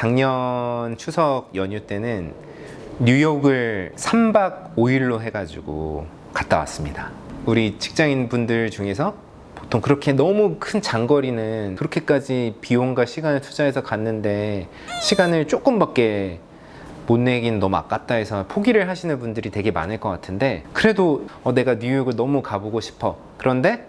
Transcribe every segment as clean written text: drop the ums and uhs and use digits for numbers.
작년 추석 연휴 때는 뉴욕을 3박 5일로 해가지고 갔다 왔습니다. 우리 직장인 분들 중에서 보통 그렇게 너무 큰 장거리는 그렇게까지 비용과 시간을 투자해서 갔는데 시간을 조금밖에 못 내긴 너무 아깝다 해서 포기를 하시는 분들이 되게 많을 것 같은데, 그래도 내가 뉴욕을 너무 가보고 싶어. 그런데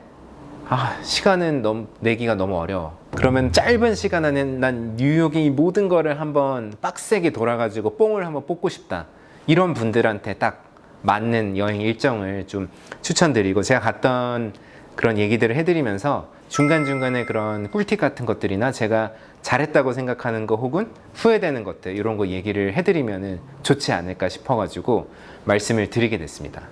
시간은 내기가 너무 어려워. 그러면 짧은 시간 안에 난 뉴욕의 이 모든 거를 한번 빡세게 돌아가지고 뽕을 한번 뽑고 싶다. 이런 분들한테 딱 맞는 여행 일정을 좀 추천드리고, 제가 갔던 그런 얘기들을 해드리면서 중간중간에 그런 꿀팁 같은 것들이나 제가 잘했다고 생각하는 거 혹은 후회되는 것들, 이런 거 얘기를 해드리면 좋지 않을까 싶어가지고 말씀을 드리게 됐습니다.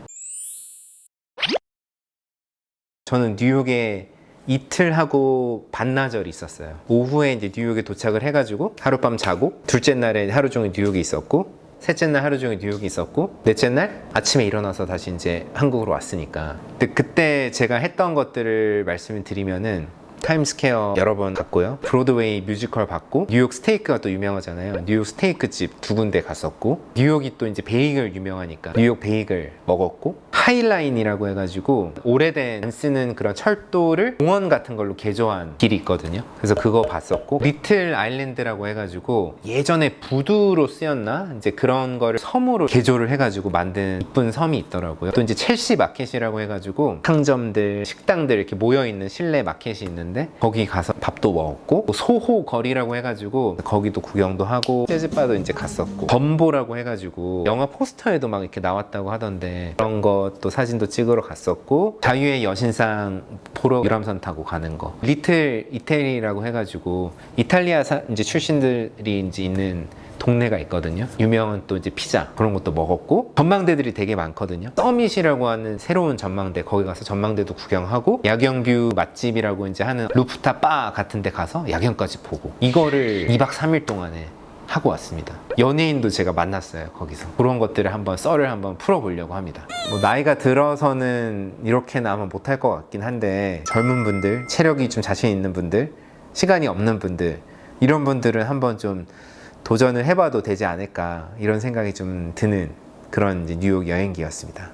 저는 뉴욕에 이틀 하고 반나절이 있었어요. 오후에 이제 뉴욕에 도착을 해가지고 하룻밤 자고, 둘째 날에 하루 종일 뉴욕에 있었고, 셋째 날 하루 종일 뉴욕에 있었고, 넷째 날 아침에 일어나서 다시 이제 한국으로 왔으니까. 근데 그때 제가 했던 것들을 말씀을 드리면은, 타임스퀘어 여러 번 갔고요, 브로드웨이 뮤지컬 봤고, 뉴욕 스테이크가 또 유명하잖아요. 뉴욕 스테이크 집 2군데 갔었고, 뉴욕이 또 이제 베이글 유명하니까 뉴욕 베이글 먹었고, 하이라인이라고 해가지고 오래된 안 쓰는 그런 철도를 공원 같은 걸로 개조한 길이 있거든요. 그래서 그거 봤었고, 리틀 아일랜드라고 해가지고 예전에 부두로 쓰였나? 이제 그런 거를 섬으로 개조를 해가지고 만든 예쁜 섬이 있더라고요. 또 이제 첼시 마켓이라고 해가지고 상점들, 식당들 이렇게 모여있는 실내 마켓이 있는데, 거기 가서 밥도 먹었고, 소호 거리라고 해가지고 거기도 구경도 하고, 재즈바도 이제 갔었고, 덤보라고 해가지고 영화 포스터에도 막 이렇게 나왔다고 하던데 그런 거 또 사진도 찍으러 갔었고, 자유의 여신상 보러 유람선 타고 가는 거, 리틀 이태리라고 해가지고 이탈리아 이제 출신들이 이제 있는 동네가 있거든요. 유명한 또 이제 피자 그런 것도 먹었고, 전망대들이 되게 많거든요. 서밋이라고 하는 새로운 전망대, 거기 가서 전망대도 구경하고, 야경뷰 맛집이라고 이제 하는 루프탑 바 같은 데 가서 야경까지 보고, 이거를 2박 3일 동안에 하고 왔습니다. 연예인도 제가 만났어요, 거기서. 그런 것들을 한번 썰을 한번 풀어보려고 합니다. 나이가 들어서는 이렇게는 아마 못할 것 같긴 한데, 젊은 분들, 체력이 좀 자신 있는 분들, 시간이 없는 분들, 이런 분들은 한번 좀 도전을 해봐도 되지 않을까, 이런 생각이 좀 드는 그런 이제 뉴욕 여행기였습니다.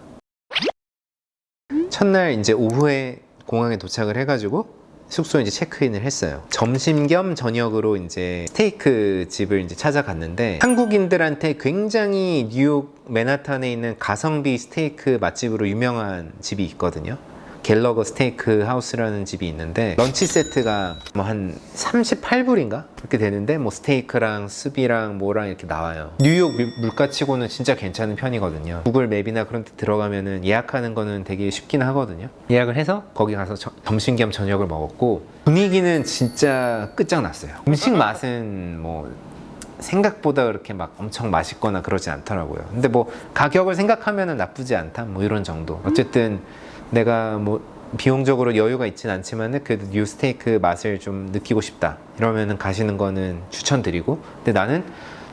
첫날 이제 오후에 공항에 도착을 해가지고 숙소에 이제 체크인을 했어요. 점심 겸 저녁으로 이제 스테이크 집을 이제 찾아갔는데, 한국인들한테 굉장히 뉴욕 맨하탄에 있는 가성비 스테이크 맛집으로 유명한 집이 있거든요. 갤러거 스테이크 하우스라는 집이 있는데, 런치 세트가 뭐 한 38불인가? 그렇게 되는데, 뭐 스테이크랑 스비랑 뭐랑 이렇게 나와요. 뉴욕 물가치고는 진짜 괜찮은 편이거든요. 구글 맵이나 그런 데 들어가면은 예약하는 거는 되게 쉽긴 하거든요. 예약을 해서 거기 가서 점심 겸 저녁을 먹었고, 분위기는 진짜 끝장났어요. 음식 맛은 뭐 생각보다 그렇게 막 엄청 맛있거나 그러지 않더라고요. 근데 뭐 가격을 생각하면은 나쁘지 않다, 뭐 이런 정도. 어쨌든 내가 뭐 비용적으로 여유가 있진 않지만 그래도 뉴 스테이크 맛을 좀 느끼고 싶다 이러면은 가시는 거는 추천드리고, 근데 나는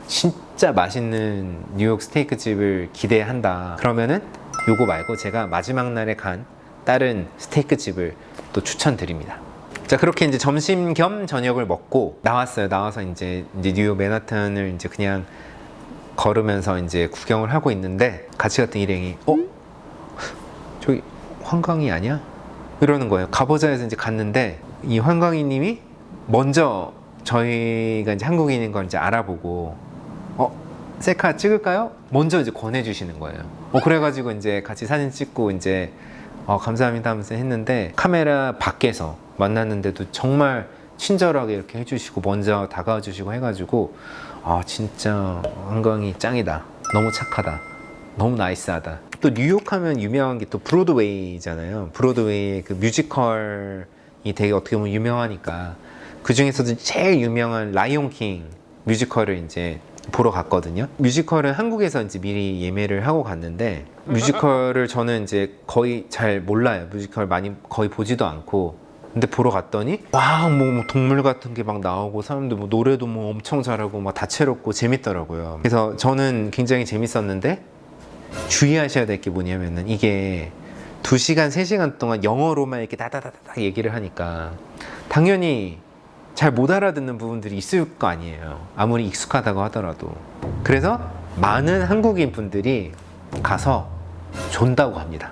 진짜 맛있는 뉴욕 스테이크 집을 기대한다 그러면은 요거 말고 제가 마지막 날에 간 다른 스테이크 집을 또 추천드립니다. 자, 그렇게 이제 점심 겸 저녁을 먹고 나왔어요. 나와서 이제 뉴욕 맨하탄을 이제 그냥 걸으면서 이제 구경을 하고 있는데, 같이 갔던 일행이 저기 관광이 아니야? 이러는 거예요. 가보자 해서 이제 갔는데, 이 관광이님이 먼저 저희가 이제 한국인인 걸 이제 알아보고, 셀카 찍을까요? 먼저 이제 권해주시는 거예요. 그래가지고 이제 같이 사진 찍고 이제 감사합니다 하면서 했는데, 카메라 밖에서 만났는데도 정말 친절하게 이렇게 해주시고 먼저 다가와 주시고 해가지고, 진짜 관광이 짱이다, 너무 착하다, 너무 나이스하다. 또 뉴욕 하면 유명한 게 또 브로드웨이잖아요. 브로드웨이의 그 뮤지컬이 되게 어떻게 보면 유명하니까, 그 중에서도 제일 유명한 라이온 킹 뮤지컬을 이제 보러 갔거든요. 뮤지컬은 한국에서 이제 미리 예매를 하고 갔는데, 뮤지컬을 저는 이제 거의 잘 몰라요. 뮤지컬 많이 거의 보지도 않고. 근데 보러 갔더니 뭐 동물 같은 게 막 나오고, 사람들 뭐 노래도 뭐 엄청 잘하고 막 다채롭고 재밌더라고요. 그래서 저는 굉장히 재밌었는데, 주의하셔야 될 게 뭐냐면은, 이게 2시간, 3시간 동안 영어로만 이렇게 다다다다 얘기를 하니까 당연히 잘 못 알아듣는 부분들이 있을 거 아니에요. 아무리 익숙하다고 하더라도. 그래서 많은 한국인 분들이 가서 존다고 합니다.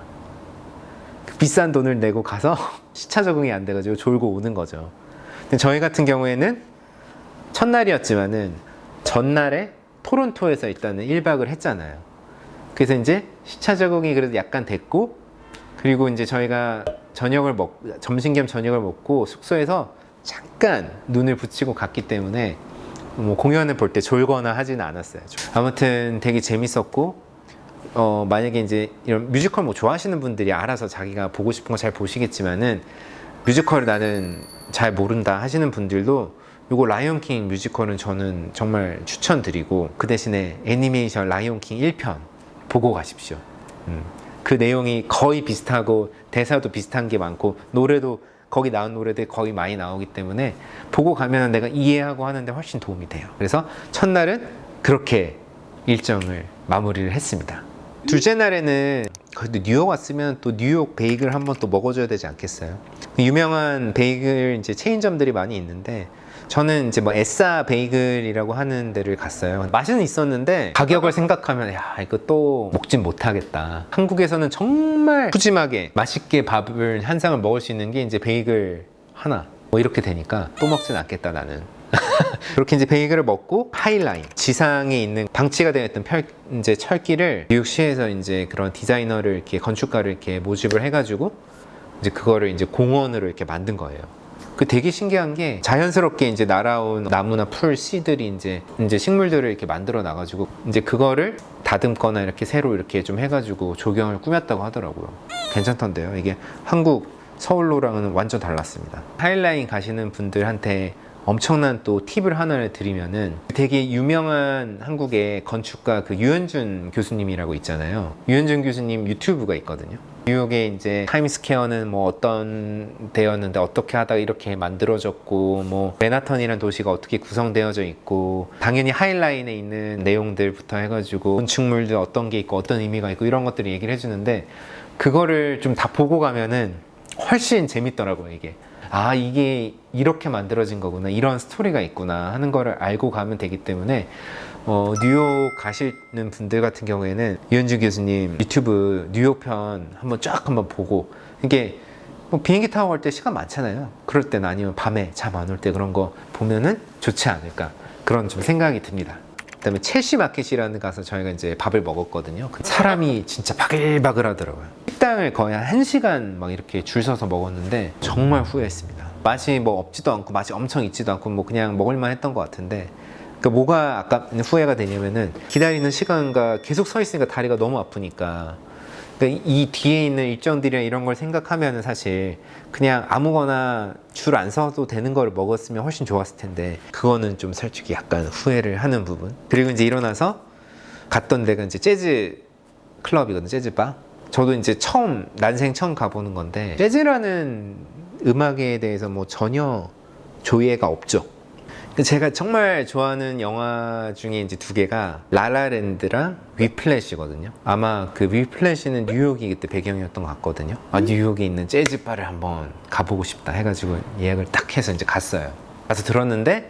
비싼 돈을 내고 가서 시차 적응이 안 돼가지고 졸고 오는 거죠. 근데 저희 같은 경우에는 첫날이었지만은 전날에 토론토에서 일단은 1박을 했잖아요. 그래서 이제 시차 적응이 그래도 약간 됐고, 그리고 이제 저희가 점심 겸 저녁을 먹고 숙소에서 잠깐 눈을 붙이고 갔기 때문에 뭐 공연을 볼 때 졸거나 하지는 않았어요. 아무튼 되게 재밌었고, 만약에 이제 이런 뮤지컬 뭐 좋아하시는 분들이 알아서 자기가 보고 싶은 거 잘 보시겠지만은, 뮤지컬을 나는 잘 모른다 하시는 분들도 요거 라이온킹 뮤지컬은 저는 정말 추천드리고, 그 대신에 애니메이션 라이온킹 1편 보고 가십시오. 그 내용이 거의 비슷하고 대사도 비슷한 게 많고 노래도 거기 나온 노래들 거의 많이 나오기 때문에 보고 가면 내가 이해하고 하는데 훨씬 도움이 돼요. 그래서 첫날은 그렇게 일정을 마무리를 했습니다. 둘째 날에는 그래도 뉴욕 왔으면 또 뉴욕 베이글 한번 또 먹어줘야 되지 않겠어요? 유명한 베이글 이제 체인점들이 많이 있는데, 저는 이제 뭐 에싸 베이글이라고 하는 데를 갔어요. 맛은 있었는데 가격을 생각하면 야, 이거 또 먹진 못하겠다. 한국에서는 정말 푸짐하게 맛있게 밥을 한 상을 먹을 수 있는 게 이제 베이글 하나 뭐 이렇게 되니까 또 먹진 않겠다 나는. 그렇게 이제 베이글을 먹고 하이라인 지상에 있는 방치가 되어 있던 이제 철기를 뉴욕시에서 이제 그런 디자이너를 이렇게 건축가를 이렇게 모집을 해가지고 이제 그거를 이제 공원으로 이렇게 만든 거예요. 그 되게 신기한 게 자연스럽게 이제 날아온 나무나 풀, 씨들이 이제 식물들을 이렇게 만들어 놔가지고 이제 그거를 다듬거나 이렇게 새로 이렇게 좀 해가지고 조경을 꾸몄다고 하더라고요. 괜찮던데요. 이게 한국 서울로랑은 완전 달랐습니다. 하이라인 가시는 분들한테 엄청난 또 팁을 하나를 드리면은, 되게 유명한 한국의 건축가 그 유현준 교수님이라고 있잖아요. 유현준 교수님 유튜브가 있거든요. 뉴욕에 이제 타임스퀘어는 뭐 어떤 데였는데 어떻게 하다가 이렇게 만들어졌고, 뭐 맨하탄이라는 도시가 어떻게 구성되어져 있고, 당연히 하이라인에 있는 내용들부터 해가지고 건축물들 어떤 게 있고 어떤 의미가 있고 이런 것들을 얘기를 해주는데, 그거를 좀 다 보고 가면은 훨씬 재밌더라고요. 이게 아, 이게 이렇게 만들어진 거구나, 이런 스토리가 있구나 하는 거를 알고 가면 되기 때문에 뉴욕 가시는 분들 같은 경우에는 유현주 교수님 유튜브 뉴욕 편 한번 보고, 이게 뭐 비행기 타고 갈 때 시간 많잖아요. 그럴 때는, 아니면 밤에 잠 안 올 때 그런 거 보면은 좋지 않을까, 그런 좀 생각이 듭니다. 그다음에 첼시 마켓이라는 가서 저희가 이제 밥을 먹었거든요. 사람이 진짜 바글바글 하더라고요. 식당을 거의 한 1시간 막 이렇게 줄 서서 먹었는데 정말 후회했습니다. 맛이 뭐 없지도 않고 맛이 엄청 있지도 않고 뭐 그냥 먹을만 했던 것 같은데, 그러니까 뭐가 아까 후회가 되냐면은 기다리는 시간과 계속 서 있으니까 다리가 너무 아프니까, 그러니까 이 뒤에 있는 일정들이나 이런 걸 생각하면은 사실 그냥 아무거나 줄 안 서도 되는 걸 먹었으면 훨씬 좋았을 텐데, 그거는 좀 솔직히 약간 후회를 하는 부분. 그리고 이제 일어나서 갔던 데가 이제 재즈 클럽이거든요. 재즈 바. 저도 이제 난생 처음 가보는 건데, 재즈라는 음악에 대해서 뭐 전혀 조예가 없죠. 제가 정말 좋아하는 영화 중에 이제 두 개가 라라랜드랑 위플래시거든요. 아마 그 위플래시는 뉴욕이 그때 배경이었던 것 같거든요. 아, 뉴욕에 있는 재즈 바를 한번 가보고 싶다 해가지고 예약을 딱 해서 이제 갔어요. 가서 들었는데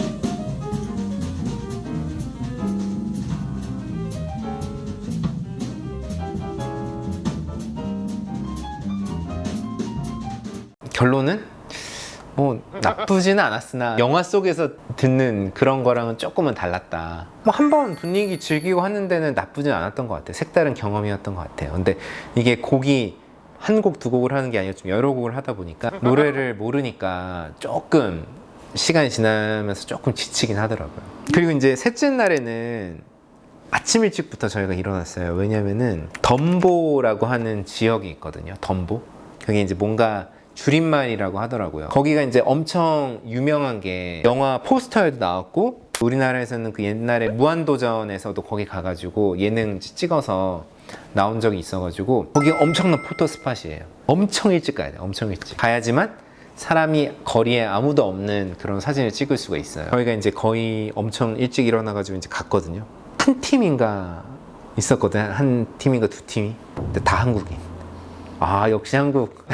결론은 뭐 나쁘지는 않았으나 영화 속에서 듣는 그런 거랑은 조금은 달랐다. 뭐 한번 분위기 즐기고 하는 데는 나쁘진 않았던 것 같아요. 색다른 경험이었던 것 같아요. 근데 이게 곡이 한 곡, 두 곡을 하는 게 아니라 좀 여러 곡을 하다 보니까 노래를 모르니까 조금 시간이 지나면서 조금 지치긴 하더라고요. 그리고 이제 셋째 날에는 아침 일찍부터 저희가 일어났어요. 왜냐면은 덤보라고 하는 지역이 있거든요. 덤보. 그게 이제 뭔가 줄임말이라고 하더라고요. 거기가 이제 엄청 유명한 게 영화 포스터에도 나왔고, 우리나라에서는 그 옛날에 무한도전에서도 거기 가가지고 예능 찍어서 나온 적이 있어가지고, 거기 엄청난 포토 스팟이에요. 엄청 일찍 가야 돼요. 엄청 일찍 가야지만 사람이 거리에 아무도 없는 그런 사진을 찍을 수가 있어요. 저희가 이제 거의 엄청 일찍 일어나가지고 이제 갔거든요. 한 팀인가 있었거든. 한 팀인가 두 팀이. 근데 다 한국인. 아, 역시 한국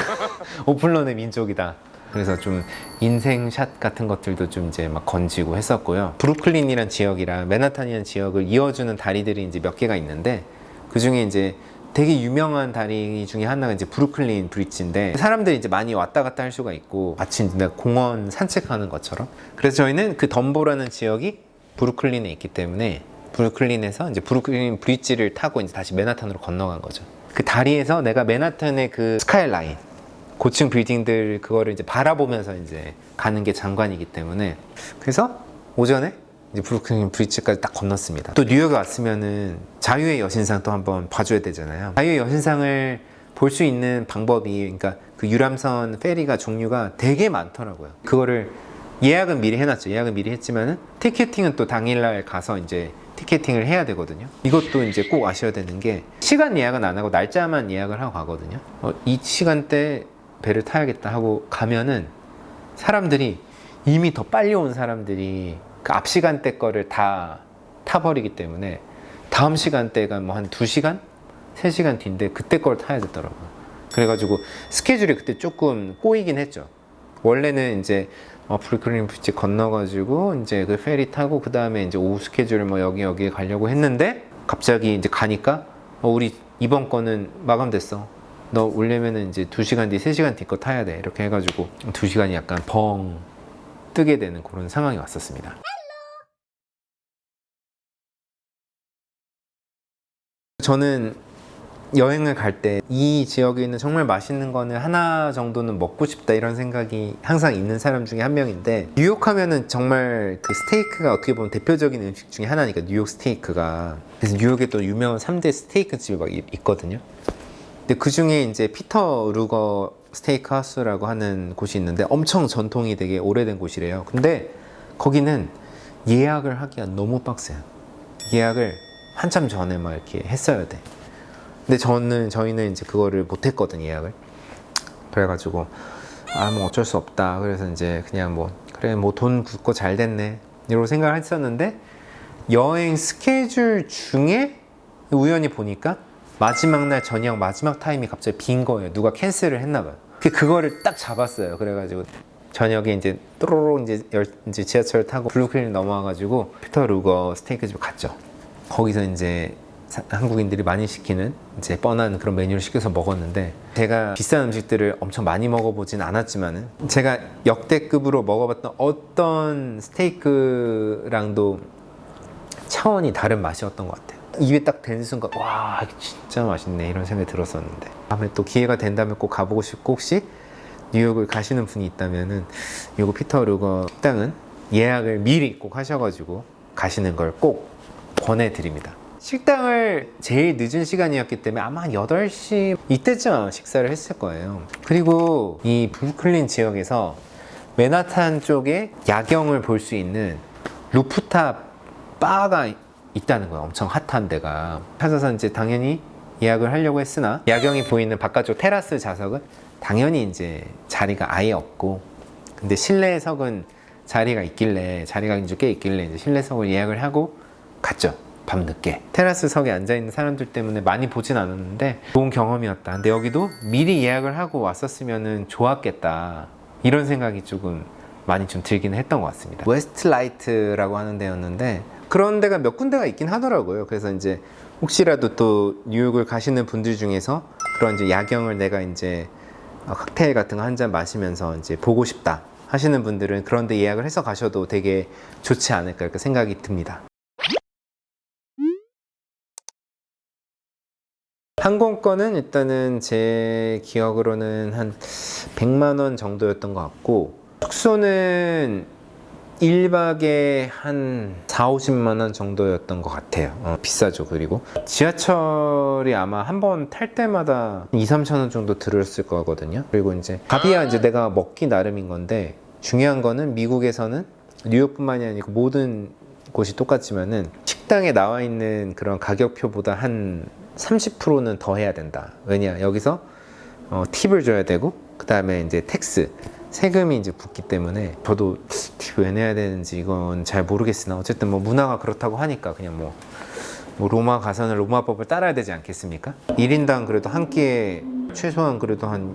오픈런의 민족이다. 그래서 좀 인생샷 같은 것들도 좀 이제 막 건지고 했었고요. 브루클린이란 지역이랑 맨하탄이라는 지역을 이어주는 다리들이 이제 몇 개가 있는데, 그 중에 이제 되게 유명한 다리 중에 하나가 이제 브루클린 브릿지인데, 사람들이 이제 많이 왔다 갔다 할 수가 있고 마치 내가 공원 산책하는 것처럼. 그래서 저희는 그 덤보라는 지역이 브루클린에 있기 때문에 브루클린에서 이제 브루클린 브릿지를 타고 이제 다시 맨하탄으로 건너간 거죠. 그 다리에서 내가 맨하탄의 그 스카이라인, 고층 빌딩들 그거를 이제 바라보면서 이제 가는 게 장관이기 때문에, 그래서 오전에 이제 브루클린 브릿지까지 딱 건넜습니다. 또 뉴욕에 왔으면은 자유의 여신상 또 한번 봐줘야 되잖아요. 자유의 여신상을 볼 수 있는 방법이, 그러니까 그 유람선 페리가 종류가 되게 많더라고요. 그거를 예약은 미리 해놨죠. 예약은 미리 했지만은 티켓팅은 또 당일날 가서 이제 티켓팅을 해야 되거든요. 이것도 이제 꼭 아셔야 되는 게, 시간 예약은 안 하고 날짜만 예약을 하고 가거든요. 이 시간대 배를 타야겠다 하고 가면은 사람들이, 이미 더 빨리 온 사람들이 그 앞 시간대 거를 다 타버리기 때문에 다음 시간대가 뭐 한 2시간? 3시간 뒤인데 그때 걸 타야 되더라고요. 그래가지고 스케줄이 그때 조금 꼬이긴 했죠. 원래는 이제 브루클린 브릿지 건너가지고 이제 그 페리 타고 그 다음에 이제 오후 스케줄 뭐 여기에 가려고 했는데, 갑자기 이제 가니까 우리 이번 거는 마감됐어. 너 오려면은 이제 2시간 뒤, 3시간 뒤 거 타야 돼. 이렇게 해가지고 2시간이 약간 벙 뜨게 되는 그런 상황이 왔었습니다. 저는 여행을 갈 때 이 지역에 있는 정말 맛있는 거는 하나 정도는 먹고 싶다, 이런 생각이 항상 있는 사람 중에 한 명인데, 뉴욕 하면은 정말 그 스테이크가 어떻게 보면 대표적인 음식 중에 하나니까, 뉴욕 스테이크가. 그래서 뉴욕에 또 유명한 3대 스테이크 집이 막 있거든요. 근데 그 중에 이제 피터 루거 스테이크 하우스라고 하는 곳이 있는데, 엄청 전통이 되게 오래된 곳이래요. 근데 거기는 예약을 하기가 너무 빡세요. 예약을 한참 전에 막 이렇게 했어야 돼. 근데 저희는 이제 그거를 못했거든, 예약을. 그래가지고 뭐 어쩔 수 없다. 그래서 이제 그냥 뭐 그래 뭐 돈 붓고 잘 됐네, 이런 생각을 했었는데, 여행 스케줄 중에 우연히 보니까 마지막 날 저녁 마지막 타임이 갑자기 빈 거예요. 누가 캔슬을 했나 봐요. 그거를 딱 잡았어요. 그래가지고 저녁에 이제 또로로 이제 지하철 타고 브루클린 넘어와가지고 피터 루거 스테이크 집 갔죠. 거기서 이제 한국인들이 많이 시키는 이제 뻔한 그런 메뉴를 시켜서 먹었는데, 제가 비싼 음식들을 엄청 많이 먹어보진 않았지만은 제가 역대급으로 먹어봤던 어떤 스테이크랑도 차원이 다른 맛이었던 것 같아요. 입에 딱 대는 순간 와, 진짜 맛있네, 이런 생각이 들었었는데, 다음에 또 기회가 된다면 꼭 가보고 싶고, 혹시 뉴욕을 가시는 분이 있다면은 요거 피터 루거 식당은 예약을 미리 꼭 하셔가지고 가시는 걸 꼭 권해드립니다. 식당을 제일 늦은 시간이었기 때문에 아마 한 8시 이때쯤 식사를 했을 거예요. 그리고 이 브루클린 지역에서 맨하탄 쪽에 야경을 볼 수 있는 루프탑 바가 있다는 거예요. 엄청 핫한 데가. 찾아서 이제 당연히 예약을 하려고 했으나, 야경이 보이는 바깥쪽 테라스 좌석은 당연히 이제 자리가 아예 없고, 근데 실내석은 자리가 이제 꽤 있길래 이제 실내석을 예약을 하고 갔죠. 밤늦게 테라스석에 앉아있는 사람들 때문에 많이 보진 않았는데 좋은 경험이었다. 근데 여기도 미리 예약을 하고 왔었으면 좋았겠다, 이런 생각이 조금 많이 좀 들기는 했던 것 같습니다. 웨스트라이트라고 하는 데였는데, 그런 데가 몇 군데가 있긴 하더라고요. 그래서 이제 혹시라도 또 뉴욕을 가시는 분들 중에서 그런 이제 야경을 내가 이제 칵테일 같은 거 한 잔 마시면서 이제 보고 싶다 하시는 분들은 그런 데 예약을 해서 가셔도 되게 좋지 않을까, 이렇게 생각이 듭니다. 항공권은 일단은 제 기억으로는 한 100만 원 정도였던 것 같고, 숙소는 1박에 한 4, 50만 원 정도였던 것 같아요. 비싸죠. 그리고 지하철이 아마 한 번 탈 때마다 2, 3천 원 정도 들었을 거거든요. 그리고 이제 밥이야 이제 내가 먹기 나름인 건데, 중요한 거는 미국에서는 뉴욕뿐만이 아니고 모든 곳이 똑같지만은 식당에 나와 있는 그런 가격표보다 한 30%는 더 해야 된다. 왜냐, 여기서 팁을 줘야 되고, 그 다음에 이제 텍스, 세금이 이제 붙기 때문에, 저도 팁 왜 내야 되는지 이건 잘 모르겠으나 어쨌든 뭐 문화가 그렇다고 하니까 그냥 뭐 로마 가서는 로마법을 따라야 되지 않겠습니까? 1인당 그래도 한 끼에 최소한 그래도 한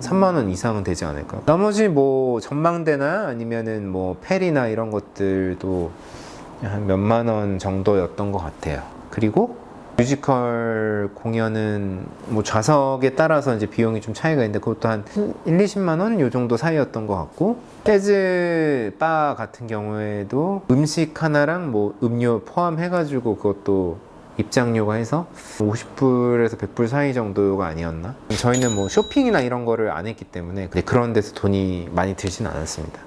3만 원 이상은 되지 않을까. 나머지 뭐 전망대나 아니면은 뭐 펠이나 이런 것들도 한 몇만 원 정도였던 것 같아요. 그리고 뮤지컬 공연은 뭐 좌석에 따라서 이제 비용이 좀 차이가 있는데 그것도 한 1, 20만 원 요 정도 사이였던 것 같고, 재즈 바 같은 경우에도 음식 하나랑 뭐 음료 포함해가지고 그것도 입장료가 해서 50불에서 100불 사이 정도가 아니었나? 저희는 뭐 쇼핑이나 이런 거를 안 했기 때문에 그런 데서 돈이 많이 들진 않았습니다.